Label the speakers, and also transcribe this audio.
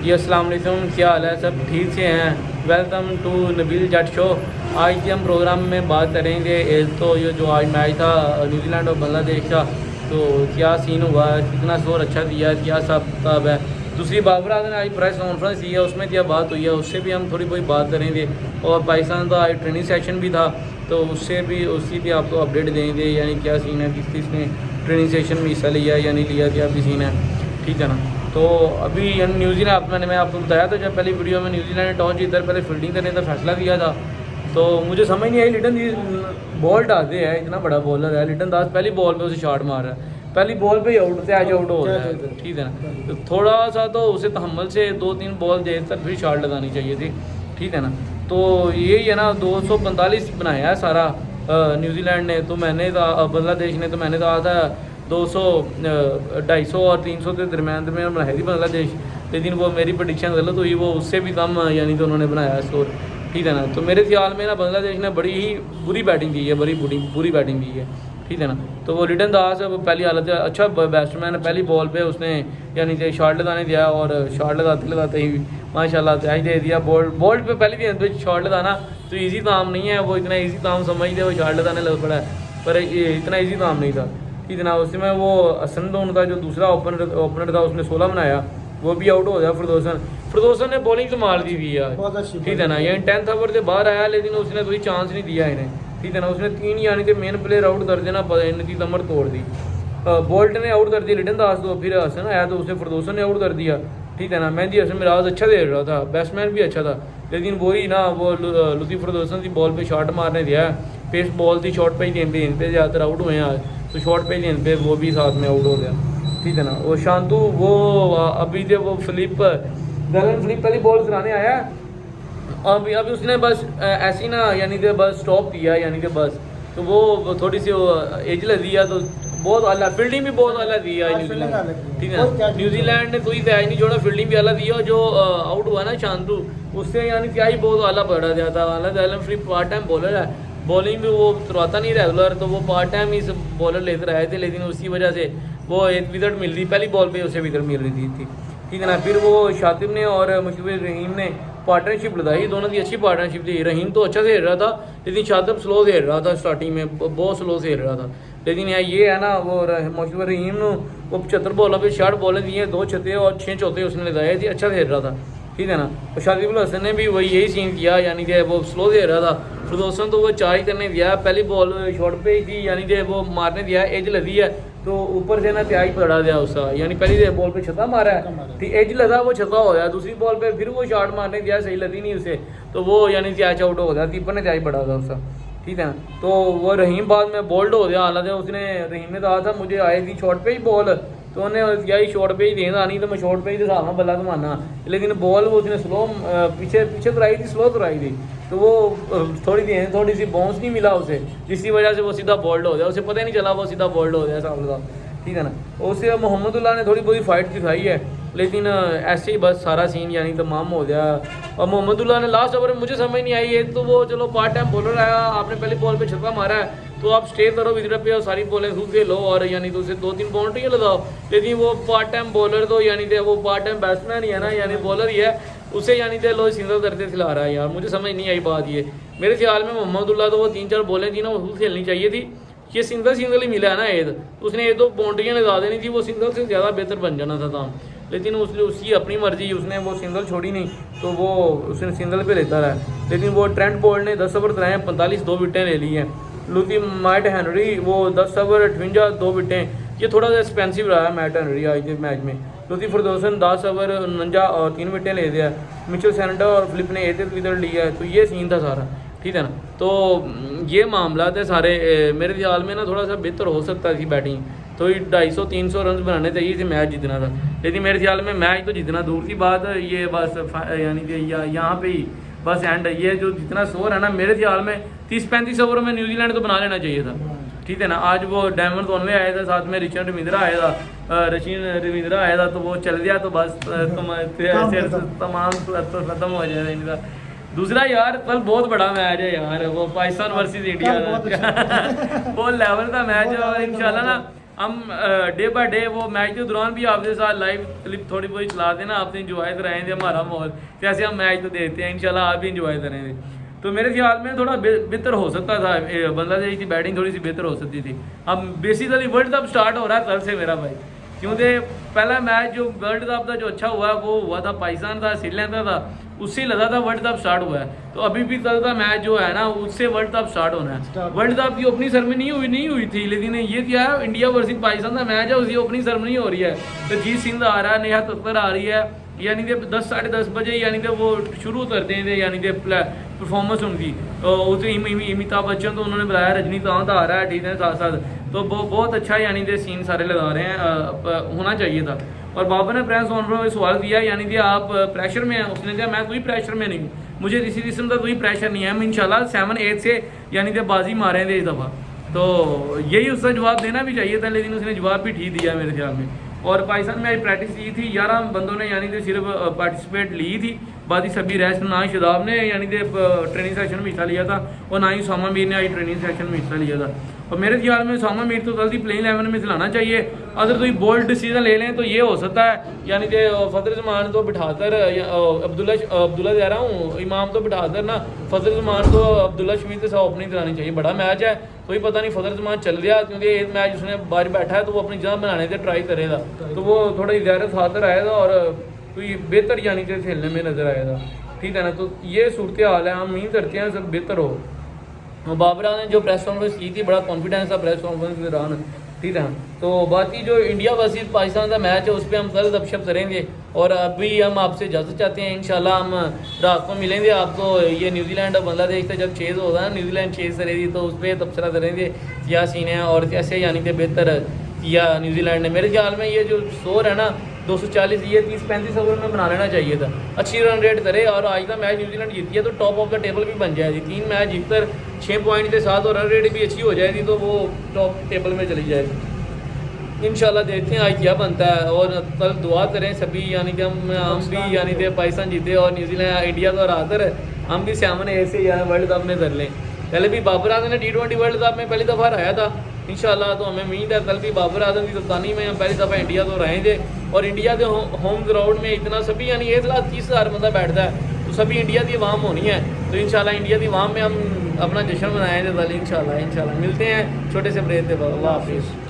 Speaker 1: जी अस्सलाम वालेकुम, क्या हाल है? सब ठीक से हैं? Welcome to Nabeel Jutt show. आज के हम प्रोग्राम में बात करेंगे एक तो ये जो आज मैच था न्यूजीलैंड और बांग्लादेश का, तो क्या सीन हुआ, कितना स्कोर अच्छा दिया, क्या सब है। दूसरी बाबर आजम ने आज प्रेस कॉन्फ्रेंस दी है, उसमें क्या बात हुई है उससे भी हम थोड़ी बहुत बात करेंगे। और पाकिस्तान का आज ट्रेनिंग सेशन भी था, तो उससे भी उसकी भी आपको अपडेट देंगे, यानी क्या सीन है, किसने ट्रेनिंग सेशन में हिस्सा लिया या नहीं लिया, क्या भी सीन है, ठीक है ना। तो अभी न्यूजीलैंड मैं आपको बताया था जब पहली वीडियो में, न्यूजीलैंड ने टॉस जीतकर पहले फील्डिंग करने का फैसला किया था। तो मुझे समझ नहीं आई, लिटन दास बॉल डालते हैं, इतना बड़ा बॉलर है लिटन दास, पहली बॉल पे उसे शॉट मार रहा है, पहली बॉल पे ही आउट से एज आउट हो रहा है, ठीक है ना। तो थोड़ा सा तो उसे तहम्मुल से 2-3 बॉल देर तक फिर शॉट लगानी चाहिए थी, ठीक है ना। तो यही है ना, 245 बनाया है सारा न्यूजीलैंड ने, तो मैंने बांग्लादेश ने, तो मैंने कहा था 200 250 और 300 के दरमियान बनाई थी बांग्लादेश, लेकिन वो मेरी प्रेडिक्शन गलत हुई, वो उससे भी कम यानी कि उन्होंने बनाया स्कोर, ठीक है ना। तो मेरे ख्याल में ना बांग्लादेश ने बड़ी ही बुरी बैटिंग की है, बड़ी बुरी बैटिंग की है, ठीक है ना। तो वो लिटन दास पहली हालत अच्छा बैट्समैन है, पहली बॉल पे उसने यानी कि शॉट लगाने दिया और शॉट लगाते ही माशाल्लाह कैच दे दिया। बॉल पे पहली गेंद पे शॉट लगाना तो इजी काम नहीं है, वो इतना इजी काम समझते वो शॉट लगाने लग पड़ा है, पर ये इतना इजी काम नहीं था, ठीक है ना। उसमें वो असंदोन का जो दूसरा ओपनर था उसने 16 बनाया, वो भी आउट हो गया। फरदौसन ने बॉलिंग संभाल दी थी यार, ठीक है ना। ये 10th ओवर से बाहर आया, लेकिन उसने कोई चांस नहीं दिया इन्हें, ठीक है ना। उसने 3 यानी कि मेन प्लेयर आउट कर देना, इनकी कमर तोड़ दी। बोल्ट ने आउट कर दिया लिटन दास को, फिर हसन आया तो उसने फरदौसन ने आउट कर दिया, ठीक है ना। मेहदी हसन मिराज अच्छा दे रहा था, बैट्समैन भी अच्छा था, लेकिन वही ना वो लुतीफ फरदौसन की बॉल पे शॉट मारने दिया, पेस बॉल थी, शॉट पे ही गेंद पे ज़्यादातर आउट हुए हैं आज, तो शॉट पे गेंद पे वो भी साथ में आउट हो गया, ठीक है ना। वो शांतु वो अभी जो वो गलन फिलिप पहली बॉल कराने आया, अभी उसने बस ऐसी ना यानी कि बस स्टॉप किया, यानी कि बस, तो वो थोड़ी सी एज लग दिया, तो बहुत अला फील्डिंग भी बहुत अला दी है न्यूजीलैंड, ठीक है ना। न्यूजीलैंड ने कोई कैच नहीं छोड़ा, फील्डिंग भी अला दी, और जो आउट हुआ ना शांतु, उससे यानी क्या ही बहुत अला पड़ा जाता। हालांकि गलन फिलिप पार्ट टाइम बॉलर है, बॉलिंग भी वो तुरंता नहीं रेगुलर, तो वो पार्ट टाइम ही बॉलर लेकर आए थे, लेकिन उसकी वजह से वो एक विकेट मिल रही, पहली बॉल पे उसे विकेट मिल रही थी, ठीक है ना। फिर वो शातिब ने और मुशफिक रहीम ने पार्टनरशिप लगाई, दोनों की अच्छी पार्टनरशिप थी। रहीम तो अच्छा खेल रहा था, लेकिन शातिब स्लो खेल रहा था, स्टार्टिंग में बहुत स्लो खेल रहा था, लेकिन ये है ना वो मुशफिक रहीम ने वो 75 बॉलों पे 60 बॉलें दी हैं, 2 छक्के और 6 चौके उसने लगाए थे, अच्छा खेल रहा था, ठीक है ना। और शातिब हसन ने भी वही यही सीन किया, यानी कि वो स्लो खेल रहा था। फरदौसन तो वो चार्ज करने दिया, पहली बॉल शॉर्ट पे ही थी, यानी कि वो मारने दिया, एज लगी है, तो ऊपर से ना त्याग पड़ा दिया उसका, यानी पहली बॉल पे छक्का मारा है, ठीक, एज लगा वो छक्का हो गया। दूसरी बॉल पे फिर वो शॉट मारने दिया, सही लगी नहीं उसे, तो वो यानी कैच आउट हो गया, कीपर ने त्याग पड़ा था उसका, ठीक है ना। तो वो रहीम बाद में बोल्ड हो गया, हालांकि उसने रहीम ने कहा था मुझे आएगी शॉट पे ही बॉल, तो उन्हें यही शॉट पे ही देना नहीं, तो मैं शॉट पे ही हिसाब में बल्ला घुमाना, लेकिन बॉल वो उसने स्लो पीछे कराई थी, स्लो कराई थी, तो वो थोड़ी सी बाउंस नहीं मिला उसे, जिसकी वजह से वो सीधा बॉल्ड हो गया, उसे पता ही नहीं चला वो सीधा बॉल्ड हो गया साहब का, ठीक है ना। उससे मोहम्मदुल्लाह ने थोड़ी बहुत फाइट दिखाई है, लेकिन ऐसे ही बस सारा सीन यानी तमाम हो गया। और मोहम्मदुल्लाह ने लास्ट ओवर में मुझे समझ नहीं आई, एक तो वो चलो पार्ट टाइम बॉलर आया, आपने पहली बॉल पे छक्का मारा है, तो आप स्टे करो विकेट पे और सारी बॉलें खुद खेलो, और यानी तो उसे 2-3 बाउंड्रियाँ लगाओ, लेकिन वो पार्ट टाइम बॉलर तो यानी कि वो पार्ट टाइम बैट्समैन ही है ना, यानी बॉलर ही है, उसे यानी कि लो सिंगल करते खिला रहा है यार, मुझे समझ नहीं आई बात ये। मेरे ख्याल में मोहम्मदुल्लाह तो वो 3-4 बॉलें थी ना, वो खुद खेलनी चाहिए थी, ये सिंगल ही मिला है ना एक, तो उसने 1-2 बाउंड्रियाँ लगा देनी थी, वो सिंगल से ज़्यादा बेहतर बन जाना था काम, लेकिन उसकी अपनी मर्जी, उसने वो सिंगल छोड़ी नहीं, तो वो उसने सिंगल पे लेता रहा। लेकिन वो ट्रेंट बोल्ट ने 10 ओवर कराए, 45 2 विकेटें ले ली हैं। लुती मैट हेनरी वो 10 ओवर 58 2 विकेटें, ये थोड़ा सा एक्सपेंसिव रहा है मैट हेनरी आज के मैच में। लुती फरदौसन 10 ओवर 49 और 3 विकेटें ले दिया। मिचेल सैंटर और फिलिप ने 1 विकेट लिया है, तो ये सीन था सारा, ठीक है ना। तो ये मामला थे सारे, मेरे ख्याल में ना थोड़ा सा बेहतर हो सकता थी बैटिंग, तो 250-300 रन बनाने चाहिए थे, मैच जीतना था, लेकिन मेरे ख्याल में मैच तो जीतना दूर की बात है, ये बस यानी कि यहाँ पे ही बस एंड, ये जो जितना स्कोर है ना, मेरे ख्याल में 30-35 ओवर में न्यूजीलैंड को बना लेना चाहिए था, ठीक है ना। आज वो डायमंड कॉनवे आया था, साथ में रशीद रवींद्रा आया था, तो वो चल गया, तो बस तमाम खत्म हो जाएगा इनका। दूसरा यार कल बहुत बड़ा मैच है यार, वो पाकिस्तान वर्सेस इंडिया का वो लेवल का मैच है, और इंशाल्लाह ना हम डे बाय डे वो मैच के दौरान भी आपके साथ लाइव क्लिप थोड़ी बहुत चला देना, आपसे इंजॉय कराएंगे हमारा माहौल, जैसे हम मैच तो देखते हैं। इंशाल्लाह आप भी इंजॉय करेंगे। तो मेरे ख्याल में थोड़ा बेहतर हो सकता था, बांग्लादेश की बैटिंग थोड़ी सी बेहतर हो सकती थी। अब बेसिकली वर्ल्ड कप स्टार्ट हो रहा है कल से मेरा भाई, क्योंकि पहला मैच जो वर्ल्ड कप का जो अच्छा हुआ वो हुआ था पाकिस्तान था, श्रीलंका था, उससे लगा था वर्ल्ड कप स्टार्ट हुआ है। तो अभी भी कल का मैच जो है ना उससे वर्ल्ड कप स्टार्ट होना है। वर्ल्ड कप की ओपनिंग सेरेमनी नहीं हुई थी, लेकिन ये क्या है, इंडिया वर्सेस पाकिस्तान का मैच है, उसकी ओपनिंग सेरेमनी हो रही है। तो जीत सिंह आ रहा है, नेहा कक्कर आ रही है, यानी कि 10 साढ़े 10 बजे यानी कि वो शुरू करते हैं, यानी कि परफॉर्मेंस उनकी। तो उस अमिताभ बच्चन तो उन्होंने बुलाया, रजनीकांत आ रहा है, ठीक है, साथ साथ। तो बहुत अच्छा यानी कि सीन सारे लगा रहे हैं, होना चाहिए था। और बाबर ने प्रेस कॉन्फ्रेंस में सवाल किया, यानी कि आप प्रेशर में हैं। उसने कहा मैं कोई प्रेशर में नहीं हूँ, मुझे किसी किस्म का कोई प्रेशर नहीं है, हम इंशाल्लाह 7-8 से यानी कि बाजी मारेंगे इस दफ़ा। तो यही उसका जवाब देना भी चाहिए था, लेकिन उसने जवाब भी ठीक दिया मेरे ख्याल में। और पाकिस्तान में आज प्रैक्टिस की थी, 11 बंदों ने यानी कि सिर्फ पार्टिसिपेट ली थी, बाकी सभी रेस्ट। ना ही शदाब ने यानी कि ट्रेनिंग सेशन में हिस्सा लिया था, और ना ही उसामा मीर ने आज ट्रेनिंग सेशन में हिस्सा लिया था। और मेरे ख्याल में उसामा मीर तो जल्दी प्लेइंग 11 में खिलाना चाहिए। अगर कोई बोल्ड डिसीजन ले लें तो ये हो सकता है, यानी कि फजल जमान को बिठाकर अब्दुल्ला कह रहा हूँ, इमाम तो बिठाकर ना फजल जमान को अब्दुल्ला शमीद के साथ ओपनिंग करानी चाहिए। बड़ा मैच है, कोई पता नहीं फजल जमान चल गया, क्योंकि एक मैच उसने बाहर बैठा है तो वो अपनी जगह बनाने के ट्राई करेगा, तो वो थोड़ा ज़्यादा खातर आएगा और कोई बेहतर यानी कि खेलने में नज़र आएगा, ठीक है ना। तो ये सूरत हाल है, हम उम्मीद करते हैं सब बेहतर हो। बाबर ने जो प्रेस कॉन्फ्रेंस की थी, बड़ा कॉन्फिडेंस था प्रेस कॉन्फ्रेंस के दौरान, ठीक है। तो बाकी जो इंडिया वर्सेस पाकिस्तान का मैच है उस पर हम कल गपशप करेंगे। और अभी हम आपसे इजाज़त चाहते हैं, इंशाल्लाह हम रात को मिलेंगे आपको। ये न्यूजीलैंड और बांग्लादेश का जब चेज़ होगा ना, न्यूजीलैंड चेज़ करेगी, तो उस पर तबसरा करेंगे क्या सीन है और कैसे यानी कि बेहतर किया न्यूजीलैंड ने। मेरे ख्याल में ये जो स्कोर है ना 240, ये 30-35 ओवर में बना लेना चाहिए था, अच्छी रन रेट करे। और आज का मैच न्यूजीलैंड जीती है तो टॉप ऑफ द टेबल भी बन जाएगी, 3 मैच जीतकर 6 पॉइंट के साथ, और रन रेट भी अच्छी हो जाएगी तो वो टॉप टेबल में चली जाएगी। इंशाल्लाह देखते हैं आज क्या बनता है, और कल दुआ करें सभी, यानी कि हम भी यानी कि पाकिस्तान जीते और न्यूजीलैंड इंडिया को हराकर हम भी सामने ऐसे यार वर्ल्ड कप में कर लें। पहले भी बाबर आजम ने T20 वर्ल्ड कप में पहली दफ़ा हराया था, इंशाल्लाह तो हमें उम्मीद है कल भी बाबर आजम की कप्तानी में हम पहली दफ़ा इंडिया को हराएंगे। और इंडिया के होम ग्राउंड में इतना सभी यानी 1,30,000 बंदा बैठता है, तो सभी इंडिया की आवाम होनी है, तो इंशाल्लाह इंडिया की आवाम में हम अपना जश्न मनाएंगे कल इंशाल्लाह। मिलते हैं छोटे से ब्रेक के बाद। अल्लाह हाफिज़।